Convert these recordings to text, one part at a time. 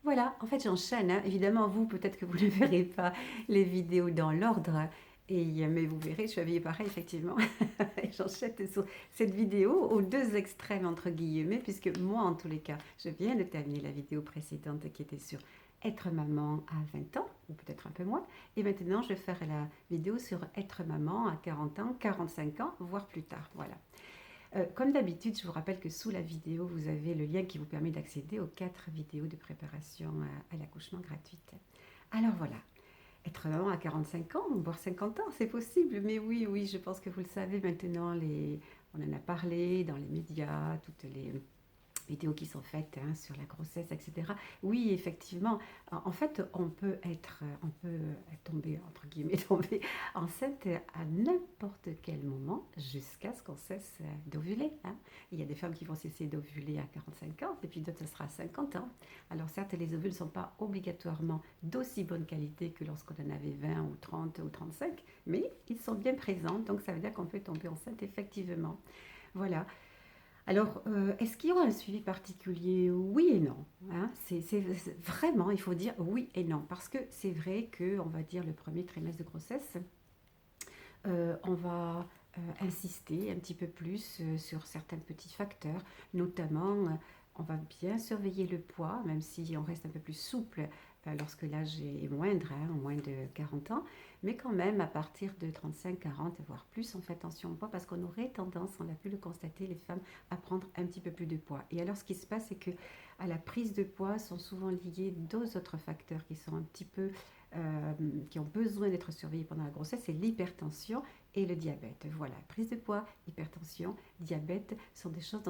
Voilà, en fait, j'enchaîne, hein. Évidemment, vous, peut-être que vous ne verrez pas les vidéos dans l'ordre, mais vous verrez, je suis habillée pareil, effectivement. Et j'enchaîne sur cette vidéo aux deux extrêmes, entre guillemets, puisque moi, en tous les cas, je viens de terminer la vidéo précédente qui était sur être maman à 20 ans, ou peut-être un peu moins. Et maintenant, je vais faire la vidéo sur être maman à 40 ans, 45 ans, voire plus tard. Voilà. Comme d'habitude, je vous rappelle que sous la vidéo, vous avez le lien qui vous permet d'accéder aux 4 vidéos de préparation à l'accouchement gratuite. Alors voilà, être maman à 45 ans, voire 50 ans, c'est possible. Mais oui, oui, je pense que vous le savez maintenant, on en a parlé dans les médias, toutes les vidéos qui sont faites sur la grossesse, etc. Oui, effectivement, en fait, on peut tomber, entre guillemets, tomber enceinte à n'importe quel moment jusqu'à ce qu'on cesse d'ovuler. Hein. Il y a des femmes qui vont cesser d'ovuler à 45 ans et puis d'autres, ce sera à 50 ans. Alors certes, les ovules ne sont pas obligatoirement d'aussi bonne qualité que lorsqu'on en avait 20 ou 30 ou 35, mais ils sont bien présents, donc ça veut dire qu'on peut tomber enceinte effectivement. Voilà. Alors, est-ce qu'il y aura un suivi particulier? Oui et non. Hein. Vraiment, il faut dire oui et non. Parce que c'est vrai que, on va dire, le premier trimestre de grossesse, on va insister un petit peu plus sur certains petits facteurs, notamment on va bien surveiller le poids, même si on reste un peu plus souple lorsque l'âge est moindre, hein, moins de 40 ans, mais quand même à partir de 35, 40, voire plus, on fait attention au poids parce qu'on aurait tendance, on a pu le constater, les femmes, à prendre un petit peu plus de poids. Et alors ce qui se passe, c'est que à la prise de poids sont souvent liés deux autres facteurs qui sont un petit peu qui ont besoin d'être surveillés pendant la grossesse, c'est l'hypertension et le diabète. Voilà, prise de poids, hypertension, diabète sont des choses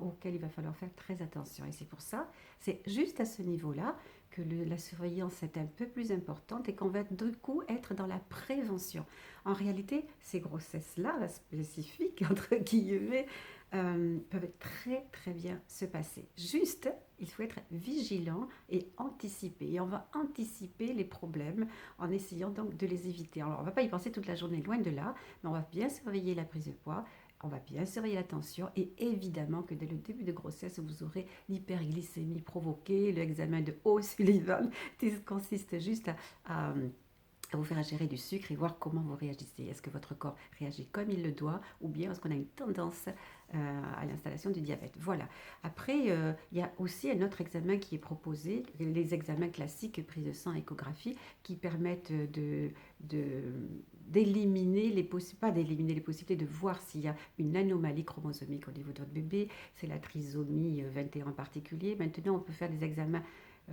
auxquelles il va falloir faire très attention. Et c'est pour ça, c'est juste à ce niveau-là que la surveillance est un peu plus importante et qu'on va du coup être dans la prévention. En réalité, ces grossesses-là, spécifiques, entre guillemets, peuvent très très bien se passer. Juste, il faut être vigilant et anticiper. Et on va anticiper les problèmes en essayant donc de les éviter. Alors, on ne va pas y penser toute la journée, loin de là, mais on va bien surveiller la prise de poids, on va bien surveiller la tension et évidemment que dès le début de grossesse, vous aurez l'hyperglycémie provoquée, l'examen de O'Sullivan qui consiste juste à vous faire ingérer du sucre et voir comment vous réagissez. Est-ce que votre corps réagit comme il le doit ou bien est-ce qu'on a une tendance à l'installation du diabète? Voilà. Après, il y a aussi un autre examen qui est proposé, les examens classiques, prise de sang, échographie, qui permettent d'éliminer les possibilités, pas d'éliminer les possibilités, de voir s'il y a une anomalie chromosomique au niveau de votre bébé. C'est la trisomie 21 en particulier. Maintenant, on peut faire des examens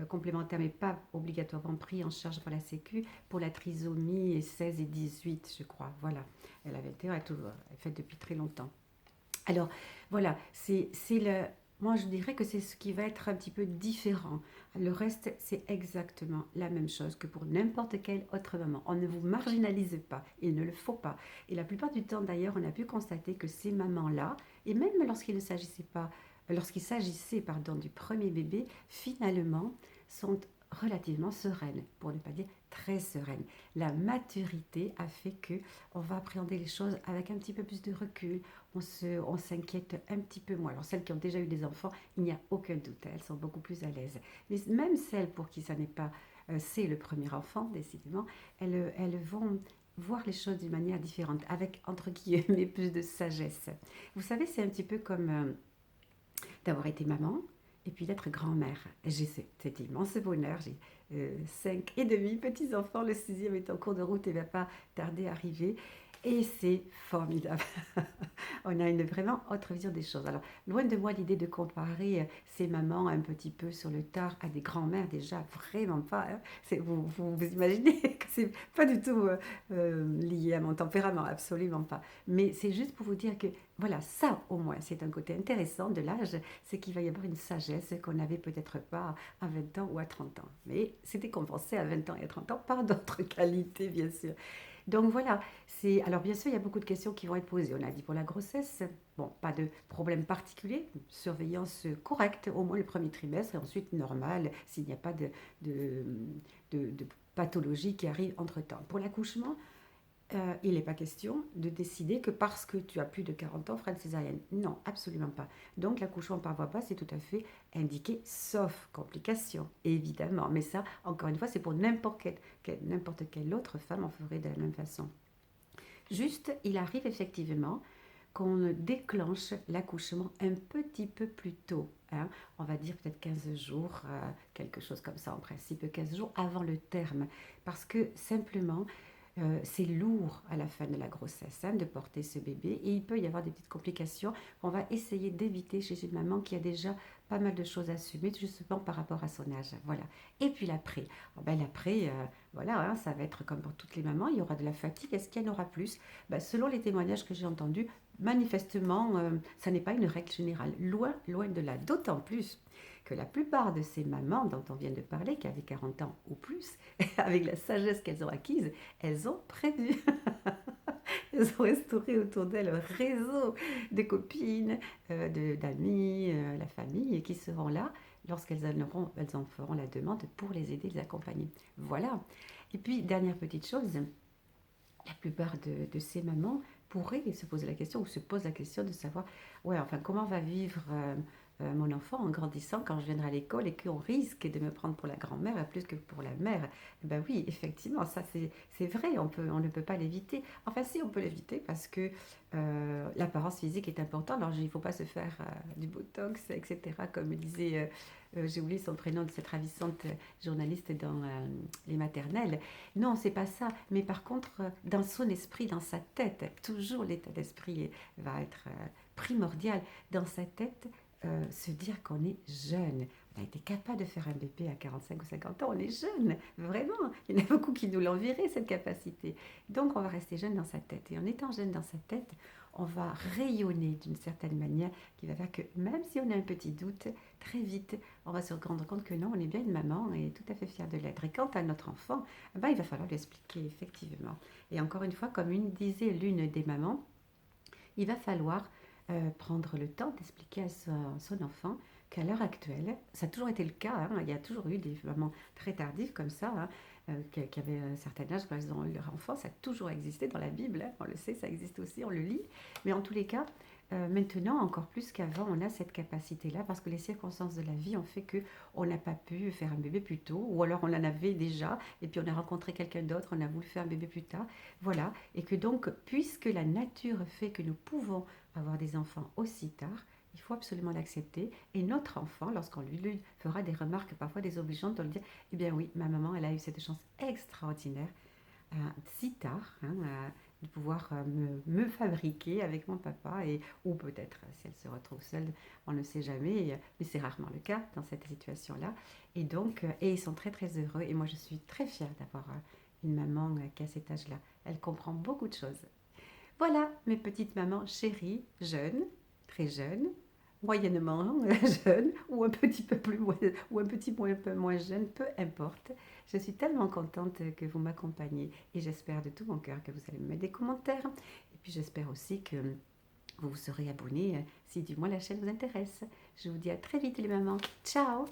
complémentaires, mais pas obligatoirement pris en charge par la Sécu, pour la trisomie 16 et 18, je crois. Voilà, la 21 est faite depuis très longtemps. Alors, voilà, moi je dirais que c'est ce qui va être un petit peu différent. Le reste, c'est exactement la même chose que pour n'importe quelle autre maman. On ne vous marginalise pas, il ne le faut pas. Et la plupart du temps, d'ailleurs, on a pu constater que ces mamans-là, et même lorsqu'il s'agissait du premier bébé, finalement, sont relativement sereines, pour ne pas dire très sereines. La maturité a fait que on va appréhender les choses avec un petit peu plus de recul, on s'inquiète un petit peu moins. Alors celles qui ont déjà eu des enfants, il n'y a aucun doute, elles sont beaucoup plus à l'aise. Mais même celles pour qui ça n'est pas, c'est le premier enfant, décidément, elles vont voir les choses d'une manière différente, avec, entre guillemets, plus de sagesse. Vous savez, c'est un petit peu comme d'avoir été maman et puis d'être grand-mère. J'ai cet immense bonheur. J'ai 5 et demi petits-enfants. Le sixième est en cours de route et ne va pas tarder à arriver. Et c'est formidable. On a une vraiment autre vision des choses. Alors, loin de moi l'idée de comparer ces mamans un petit peu sur le tard à des grands-mères, déjà, vraiment pas. Hein. Vous imaginez que c'est pas du tout lié à mon tempérament, absolument pas. Mais c'est juste pour vous dire que, voilà, ça au moins, c'est un côté intéressant de l'âge, c'est qu'il va y avoir une sagesse qu'on n'avait peut-être pas à 20 ans ou à 30 ans. Mais c'était compensé à 20 ans et à 30 ans par d'autres qualités, bien sûr. Donc voilà, alors bien sûr, il y a beaucoup de questions qui vont être posées. On a dit pour la grossesse, bon, pas de problème particulier, surveillance correcte, au moins le premier trimestre, et ensuite normal, s'il n'y a pas de pathologie qui arrive entre-temps. Pour l'accouchement, il n'est pas question de décider que parce que tu as plus de 40 ans, fera une césarienne. Non, absolument pas. Donc l'accouchement par voie basse, c'est tout à fait indiqué, sauf complications, évidemment. Mais ça, encore une fois, c'est pour n'importe quelle autre femme en ferait de la même façon. Juste, il arrive effectivement qu'on déclenche l'accouchement un petit peu plus tôt. Hein. On va dire peut-être 15 jours, quelque chose comme ça en principe, 15 jours avant le terme. Parce que simplement, c'est lourd à la fin de la grossesse de porter ce bébé et il peut y avoir des petites complications qu'on va essayer d'éviter chez une maman qui a déjà pas mal de choses à assumer justement par rapport à son âge. Voilà. Et puis l'après. Oh ben, l'après, voilà, ça va être comme pour toutes les mamans, il y aura de la fatigue. Est-ce qu'il y en aura plus? Ben, selon les témoignages que j'ai entendus, manifestement, ça n'est pas une règle générale. Loin, loin de là. D'autant plus que la plupart de ces mamans dont on vient de parler, qui avaient 40 ans ou plus, avec la sagesse qu'elles ont acquise, elles ont prévu. Elles ont restauré autour d'elles un réseau de copines, d'amis, la famille, qui seront là lorsqu'elles elles en feront la demande pour les aider, les accompagner. Voilà. Et puis, dernière petite chose, la plupart de ces mamans pourraient se poser la question ou se posent la question de savoir, ouais, enfin, comment va vivre mon enfant en grandissant quand je viendrai à l'école et qu'on risque de me prendre pour la grand-mère plus que pour la mère. Ben oui, effectivement, ça c'est vrai, on ne peut pas l'éviter. Enfin si, on peut l'éviter parce que l'apparence physique est importante. Alors il ne faut pas se faire du botox, etc. Comme disait, j'ai oublié son prénom de cette ravissante journaliste dans les maternelles. Non, c'est pas ça. Mais par contre, dans son esprit, dans sa tête, toujours l'état d'esprit va être primordial. Dans sa tête, se dire qu'on est jeune. On a été capable de faire un bébé à 45 ou 50 ans, on est jeune, vraiment. Il y en a beaucoup qui nous l'envieraient, cette capacité. Donc on va rester jeune dans sa tête. Et en étant jeune dans sa tête, on va rayonner d'une certaine manière qui va faire que même si on a un petit doute, très vite, on va se rendre compte que non, on est bien une maman et tout à fait fière de l'être. Et quant à notre enfant, ben, il va falloir lui expliquer effectivement. Et encore une fois, comme disait l'une des mamans, il va falloir prendre le temps d'expliquer à son enfant qu'à l'heure actuelle, ça a toujours été le cas, il y a toujours eu des mamans très tardives comme ça, qui avaient un certain âge quand elles ont eu leur enfant, ça a toujours existé dans la Bible, on le sait, ça existe aussi, on le lit, mais en tous les cas, maintenant, encore plus qu'avant, on a cette capacité-là parce que les circonstances de la vie ont fait qu'on n'a pas pu faire un bébé plus tôt, ou alors on en avait déjà, et puis on a rencontré quelqu'un d'autre, on a voulu faire un bébé plus tard. Voilà, et que donc, puisque la nature fait que nous pouvons avoir des enfants aussi tard, il faut absolument l'accepter. Et notre enfant, lorsqu'on lui fera des remarques parfois désobligeantes, on lui dire, eh bien oui, ma maman, elle a eu cette chance extraordinaire si tard, de pouvoir me fabriquer avec mon papa, ou peut-être si elle se retrouve seule, on ne sait jamais, mais c'est rarement le cas dans cette situation-là. Et donc, et ils sont très très heureux. Et moi, je suis très fière d'avoir une maman qui a cet âge-là. Elle comprend beaucoup de choses. Voilà, mes petites mamans chéries, jeunes, très jeunes, moyennement jeunes, ou un petit peu plus, ou un petit peu moins jeune, peu importe. Je suis tellement contente que vous m'accompagniez et j'espère de tout mon cœur que vous allez me mettre des commentaires. Et puis j'espère aussi que vous vous serez abonnés si du moins la chaîne vous intéresse. Je vous dis à très vite les mamans. Ciao.